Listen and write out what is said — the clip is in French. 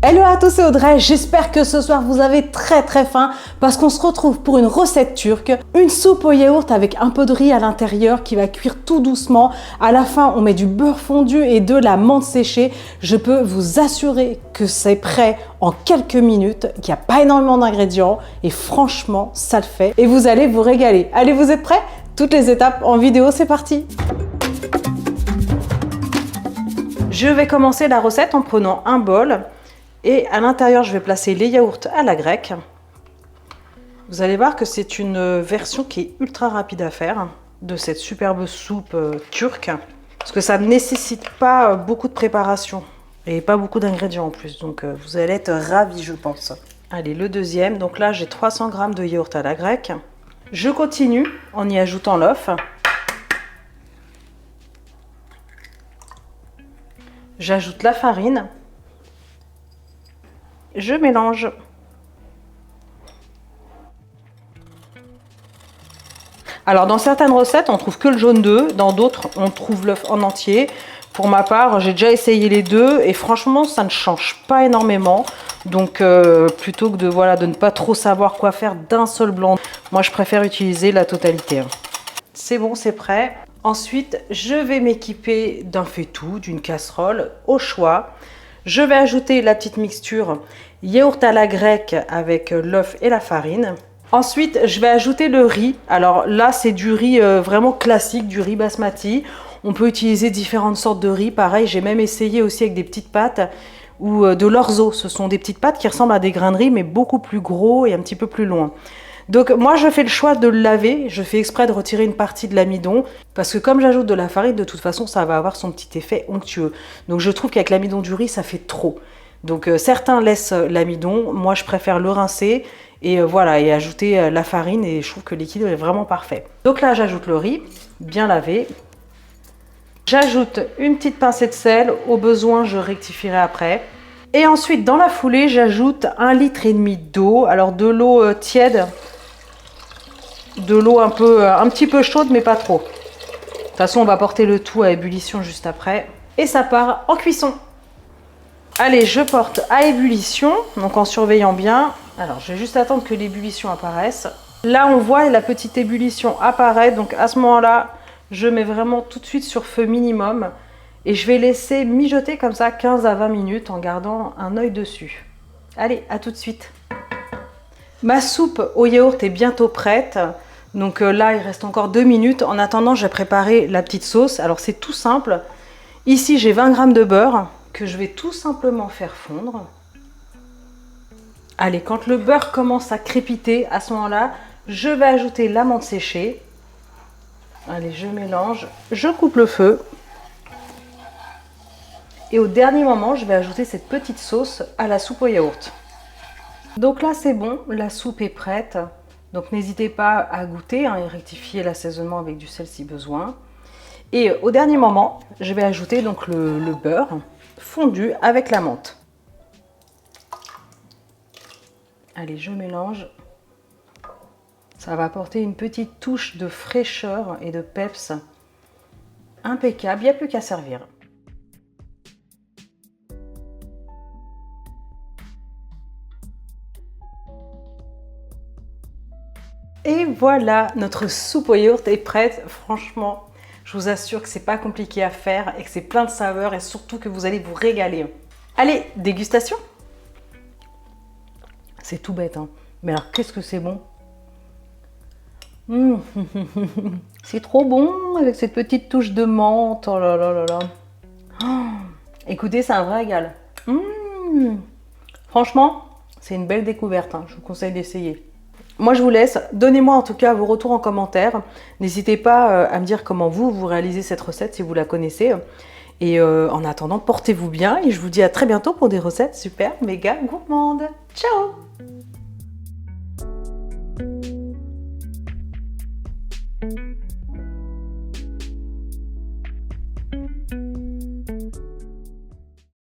Hello à tous, c'est Audrey, j'espère que ce soir vous avez très faim parce qu'on se retrouve pour une recette turque, une soupe au yaourt avec un peu de riz à l'intérieur qui va cuire tout doucement. À la fin, on met du beurre fondu et de la menthe séchée. Je peux vous assurer que c'est prêt en quelques minutes, qu'il n'y a pas énormément d'ingrédients et franchement, ça le fait et vous allez vous régaler. Allez, vous êtes prêts? Toutes les étapes en vidéo, c'est parti! Je vais commencer la recette en prenant un bol. Et à l'intérieur, je vais placer les yaourts à la grecque. Vous allez voir que c'est une version qui est ultra rapide à faire de cette superbe soupe turque. Parce que ça ne nécessite pas beaucoup de préparation et pas beaucoup d'ingrédients en plus. Donc vous allez être ravis, je pense. Allez, le deuxième. Donc là, j'ai 300 g de yaourt à la grecque. Je continue en y ajoutant l'œuf. J'ajoute la farine. Je mélange. Alors dans certaines recettes, on trouve que le jaune d'œuf, dans d'autres, on trouve l'œuf en entier. Pour ma part, j'ai déjà essayé les deux et franchement, ça ne change pas énormément. Donc plutôt que de ne pas trop savoir quoi faire d'un seul blanc, moi je préfère utiliser la totalité. C'est bon, c'est prêt. Ensuite, je vais m'équiper d'un faitout, d'une casserole au choix. Je vais ajouter la petite mixture yaourt à la grecque avec l'œuf et la farine. Ensuite, je vais ajouter le riz. Alors là, c'est du riz vraiment classique, du riz basmati. On peut utiliser différentes sortes de riz. Pareil, j'ai même essayé aussi avec des petites pâtes ou de l'orzo. Ce sont des petites pâtes qui ressemblent à des grains de riz, mais beaucoup plus gros et un petit peu plus loin. Donc moi, je fais le choix de le laver. Je fais exprès de retirer une partie de l'amidon parce que comme j'ajoute de la farine, de toute façon, ça va avoir son petit effet onctueux. Donc je trouve qu'avec l'amidon du riz, ça fait trop. Donc certains laissent l'amidon. Moi, je préfère le rincer et voilà, et ajouter la farine et je trouve que l'équilibre est vraiment parfait. Donc là, j'ajoute le riz, bien lavé. J'ajoute une petite pincée de sel. Au besoin, je rectifierai après. Et ensuite, dans la foulée, j'ajoute 1,5 litre d'eau. Alors de l'eau tiède. De l'eau un petit peu chaude, mais pas trop. De toute façon, on va porter le tout à ébullition juste après. Et ça part en cuisson. Allez, je porte à ébullition, donc en surveillant bien. Alors, je vais juste attendre que l'ébullition apparaisse. Là, on voit la petite ébullition apparaître. Donc, à ce moment-là, je mets vraiment tout de suite sur feu minimum. Et je vais laisser mijoter comme ça 15 à 20 minutes en gardant un œil dessus. Allez, à tout de suite. Ma soupe au yaourt est bientôt prête. Donc là, il reste encore 2 minutes. En attendant, j'ai préparé la petite sauce. Alors, c'est tout simple. Ici, j'ai 20 g de beurre que je vais tout simplement faire fondre. Allez, quand le beurre commence à crépiter, à ce moment-là, je vais ajouter la menthe séchée. Allez, je mélange. Je coupe le feu. Et au dernier moment, je vais ajouter cette petite sauce à la soupe au yaourt. Donc là, c'est bon, la soupe est prête. Donc n'hésitez pas à goûter et rectifier l'assaisonnement avec du sel si besoin. Et au dernier moment, je vais ajouter donc le beurre fondu avec la menthe. Allez, je mélange. Ça va apporter une petite touche de fraîcheur et de peps impeccable. Il n'y a plus qu'à servir. Et voilà, notre soupe au yaourt est prête. Franchement, je vous assure que c'est pas compliqué à faire et que c'est plein de saveurs et surtout que vous allez vous régaler. Allez, dégustation! C'est tout bête, hein. Mais alors, qu'est-ce que c'est bon! C'est trop bon avec cette petite touche de menthe. Oh là là là là. Oh, écoutez, c'est un vrai régal. Franchement, c'est une belle découverte, hein. Je vous conseille d'essayer. Moi, je vous laisse. Donnez-moi en tout cas vos retours en commentaire. N'hésitez pas à me dire comment vous réalisez cette recette si vous la connaissez. Et en attendant, portez-vous bien et je vous dis à très bientôt pour des recettes super méga gourmandes. Ciao!